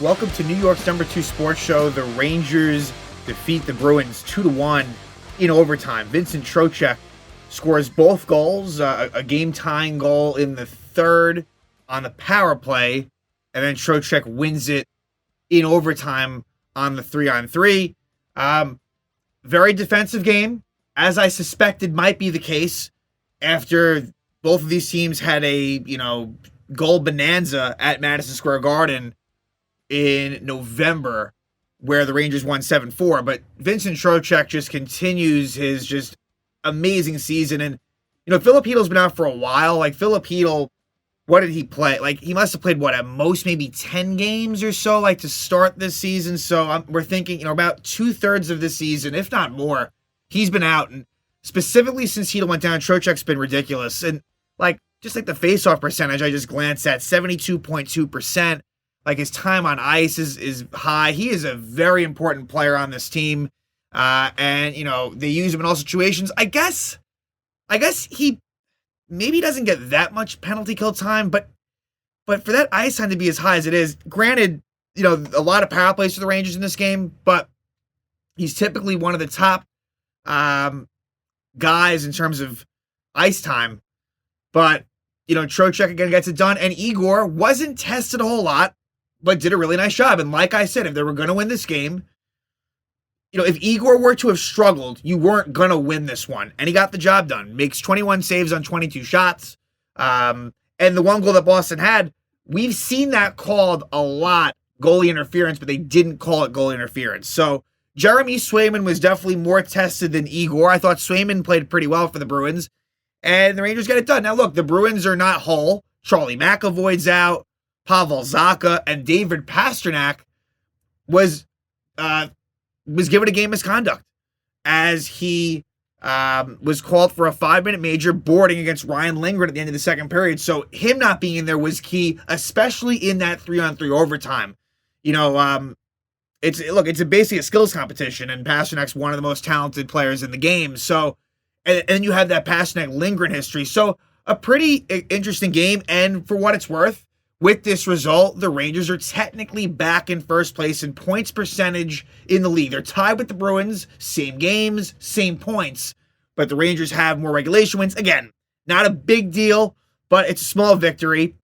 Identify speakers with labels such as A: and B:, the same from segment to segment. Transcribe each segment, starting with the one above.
A: Welcome to New York's #2 sports show. The Rangers defeat the Bruins 2-1 in overtime. Vincent Trocheck scores both goals, a game-tying goal in the third on the power play, and then Trocheck wins it in overtime on the 3-on-3. Very defensive game, as I suspected might be the case after both of these teams had a, goal bonanza at Madison Square Garden in November, where the Rangers won 7-4. But Vincent Trocheck just continues his just amazing season. And, Filipino's been out for a while. Like, Filipino, what did he play? Like, he must have played, at most maybe 10 games or so, to start this season. So we're thinking, about 2/3 of the season, if not more, he's been out. And specifically since Heedle went down, Trocheck's been ridiculous. And, just the face-off percentage, I just glanced at, 72.2%. His time on ice is high. He is a very important player on this team. And, they use him in all situations. I guess he maybe doesn't get that much penalty kill time, but for that ice time to be as high as it is, granted, a lot of power plays for the Rangers in this game, but he's typically one of the top guys in terms of ice time. But, Trocheck again gets it done, and Igor wasn't tested a whole lot, but did a really nice job. And like I said, if they were going to win this game, if Igor were to have struggled, you weren't going to win this one. And he got the job done. Makes 21 saves on 22 shots. And the one goal that Boston had, we've seen that called a lot, goalie interference, but they didn't call it goalie interference. So Jeremy Swayman was definitely more tested than Igor. I thought Swayman played pretty well for the Bruins. And the Rangers get it done. Now, look, the Bruins are not whole. Charlie McAvoy's out. Pavel Zacha and David Pastrnak was given a game misconduct as he was called for a 5-minute major boarding against Ryan Lindgren at the end of the second period. So him not being in there was key, especially in that 3-on-3 overtime. It's basically a skills competition, and Pasternak's one of the most talented players in the game. So, and you have that Pastrnak Lindgren history. So a pretty interesting game, and for what it's worth, with this result, the Rangers are technically back in first place in points percentage in the league. They're tied with the Bruins, same games, same points, but the Rangers have more regulation wins. Again, not a big deal, but it's a small victory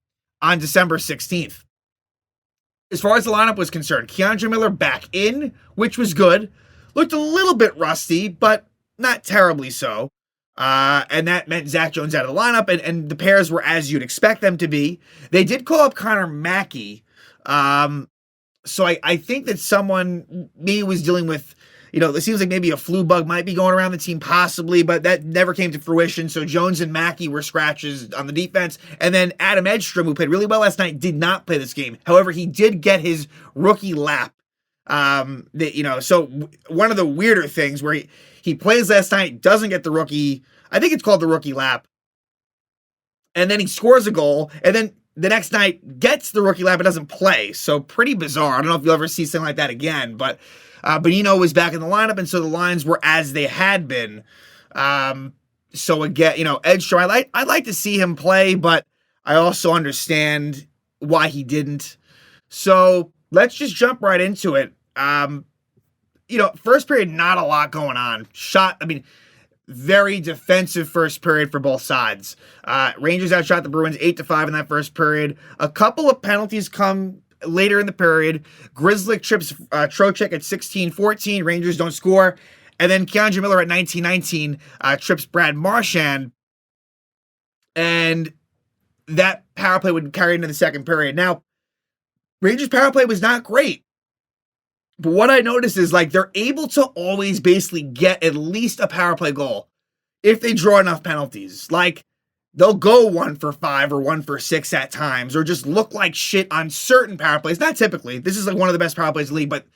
A: on December 16th. As far as the lineup was concerned, Keandre Miller back in, which was good. Looked a little bit rusty, but not terribly so. And that meant Zach Jones out of the lineup, and the pairs were as you'd expect them to be. They did call up Connor Mackey. So I think that someone maybe was dealing with, it seems like maybe a flu bug might be going around the team possibly, but that never came to fruition. So Jones and Mackey were scratches on the defense. And then Adam Edstrom, who played really well last night, did not play this game. However, he did get his rookie lap. So one of the weirder things where he plays last night, doesn't get the rookie, I think it's called the rookie lap, and then he scores a goal, and then the next night gets the rookie lap and doesn't play. So pretty bizarre. I don't know if you'll ever see something like that again, but Bonino was back in the lineup, and so the lines were as they had been. So again, Edstrom, I'd like to see him play, but I also understand why he didn't. So let's just jump right into it. First period, not a lot going on. Very defensive first period for both sides. Rangers outshot the Bruins 8-5 in that first period. A couple of penalties come later in the period. Grzelcyk trips Trocheck at 16-14. Rangers don't score. And then Keandre Miller at 19-19 trips Brad Marchand. And that power play would carry into the second period. Now, Rangers power play was not great. But what I noticed is they're able to always basically get at least a power play goal if they draw enough penalties. They'll go 1 for 5 or 1 for 6 at times, or just look like shit on certain power plays. Not typically. This is one of the best power plays in the league, but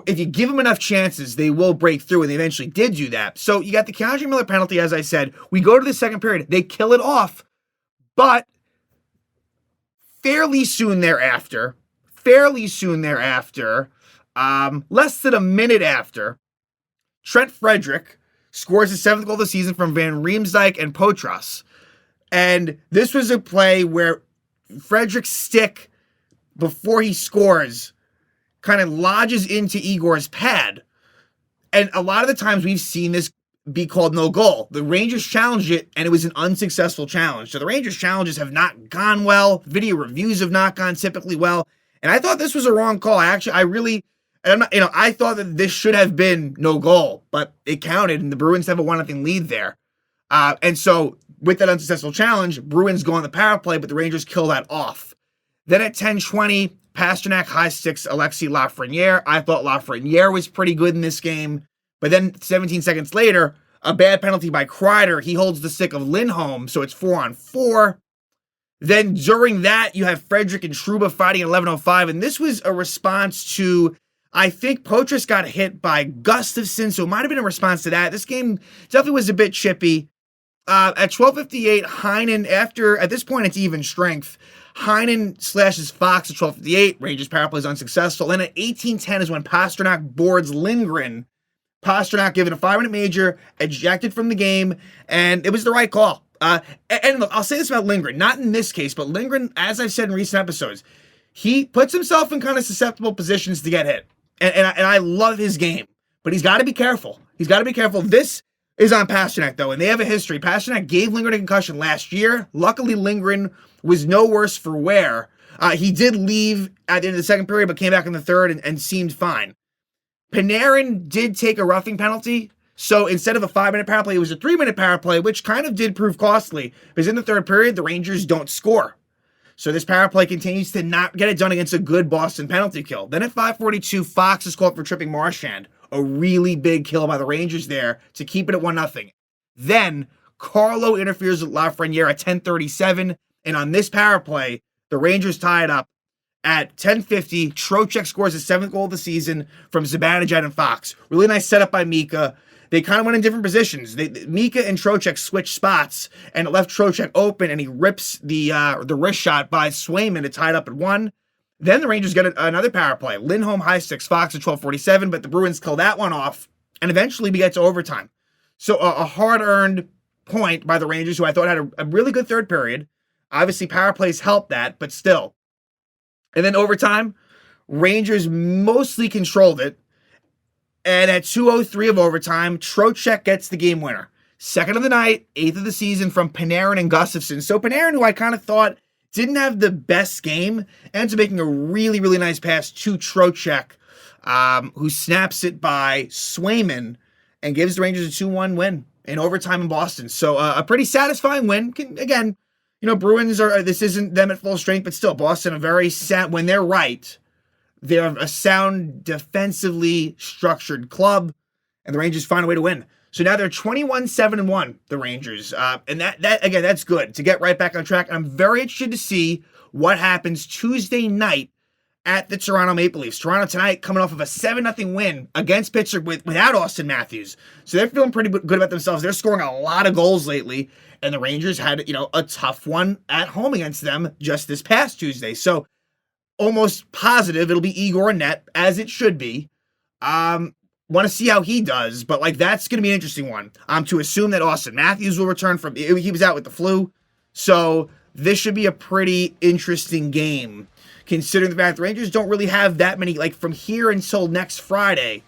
A: if you give them enough chances, they will break through, and they eventually did do that. So you got the Keandre Miller penalty, as I said. We go to the second period. They kill it off, but fairly soon thereafter, less than a minute after, Trent Frederick scores his 7th goal of the season from Van Riemsdyk and Potras. And this was a play where Frederick's stick before he scores, kind of lodges into Igor's pad. And a lot of the times we've seen this be called no goal. The Rangers challenged it, and it was an unsuccessful challenge. So the Rangers challenges have not gone well. Video reviews have not gone typically well. And I thought this was a wrong call. I thought that this should have been no goal, but it counted, and the Bruins have a 1-0 lead there. And so with that unsuccessful challenge, Bruins go on the power play, but the Rangers kill that off. Then at 10:20, Pastrnak high sticks Alexis Lafreniere. I thought Lafreniere was pretty good in this game. But then 17 seconds later, a bad penalty by Kreider. He holds the stick of Lindholm, so it's 4-on-4. Then during that, you have Frederick and Trouba fighting at 11:05, and this was a response to, I think Poitras got hit by Gustafsson, so it might have been a response to that. This game definitely was a bit chippy. At 12:58, Heinen, at this point it's even strength. Heinen slashes Fox at 12:58. Rangers power play is unsuccessful. Then at 18:10 is when Pastrnak boards Lindgren. Pastrnak given a 5-minute major, ejected from the game, and it was the right call. And look, I'll say this about Lindgren, not in this case, but Lindgren, as I've said in recent episodes, he puts himself in kind of susceptible positions to get hit. And I love his game, but he's got to be careful. He's got to be careful. This is on Pastrnak, though, and they have a history. Pastrnak gave Lindgren a concussion last year. Luckily, Lindgren was no worse for wear. He did leave at the end of the second period, but came back in the third and seemed fine. Panarin did take a roughing penalty, so instead of a 5-minute power play, it was a 3-minute power play, which kind of did prove costly, because in the third period, the Rangers don't score. So this power play continues to not get it done against a good Boston penalty kill. Then at 5:42, Fox is called for tripping Marchand. A really big kill by the Rangers there to keep it at 1-0. Then Carlo interferes with Lafreniere at 10:37, and on this power play, the Rangers tie it up. At 10:50, Trocheck scores his 7th goal of the season from Zibanejad and Fox. Really nice setup by Mika. They kind of went in different positions. Mika and Trocheck switched spots, and it left Trocheck open, and he rips the wrist shot by Swayman to tie it up at 1. Then the Rangers get another power play. Lindholm high sticks Fox at 12:47, but the Bruins kill that one off, and eventually we get to overtime. So a hard-earned point by the Rangers, who I thought had a really good third period. Obviously, power plays helped that, but still. And then overtime, Rangers mostly controlled it. And at 2:03 of overtime, Trocheck gets the game winner. 2nd of the night, 8th of the season from Panarin and Gustafsson. So Panarin, who I kind of thought didn't have the best game, ends up making a really, really nice pass to Trocheck, who snaps it by Swayman and gives the Rangers a 2-1 win in overtime in Boston. So a pretty satisfying win. Again, Bruins this isn't them at full strength, but still, Boston a very when they're right, they're a sound, defensively structured club, and the Rangers find a way to win. So now they're 21-7-1, the Rangers, and that again, that's good to get right back on track. I'm very interested to see what happens Tuesday night at the Toronto Maple Leafs. Toronto tonight coming off of a 7-0 win against Pittsburgh without Austin Matthews, so they're feeling pretty good about themselves. They're scoring a lot of goals lately. And the Rangers had, a tough one at home against them just this past Tuesday. So almost positive it'll be Igor in net, as it should be. Want to see how he does, but that's going to be an interesting one. To assume that Austin Matthews will return he was out with the flu. So this should be a pretty interesting game, considering the fact the Rangers don't really have that many, from here until next Friday,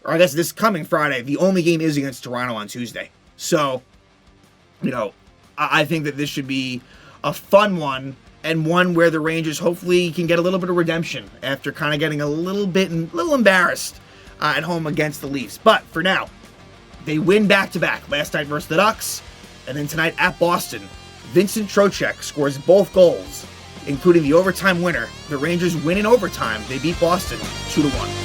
A: or I guess this coming Friday, the only game is against Toronto on Tuesday. So, I think that this should be a fun one, and one where the Rangers hopefully can get a little bit of redemption after kind of getting a little embarrassed at home against the Leafs. But for now, they win back-to-back. Last night versus the Ducks, and then tonight at Boston. Vincent Trocheck scores both goals, including the overtime winner. The Rangers win in overtime. They beat Boston 2-1.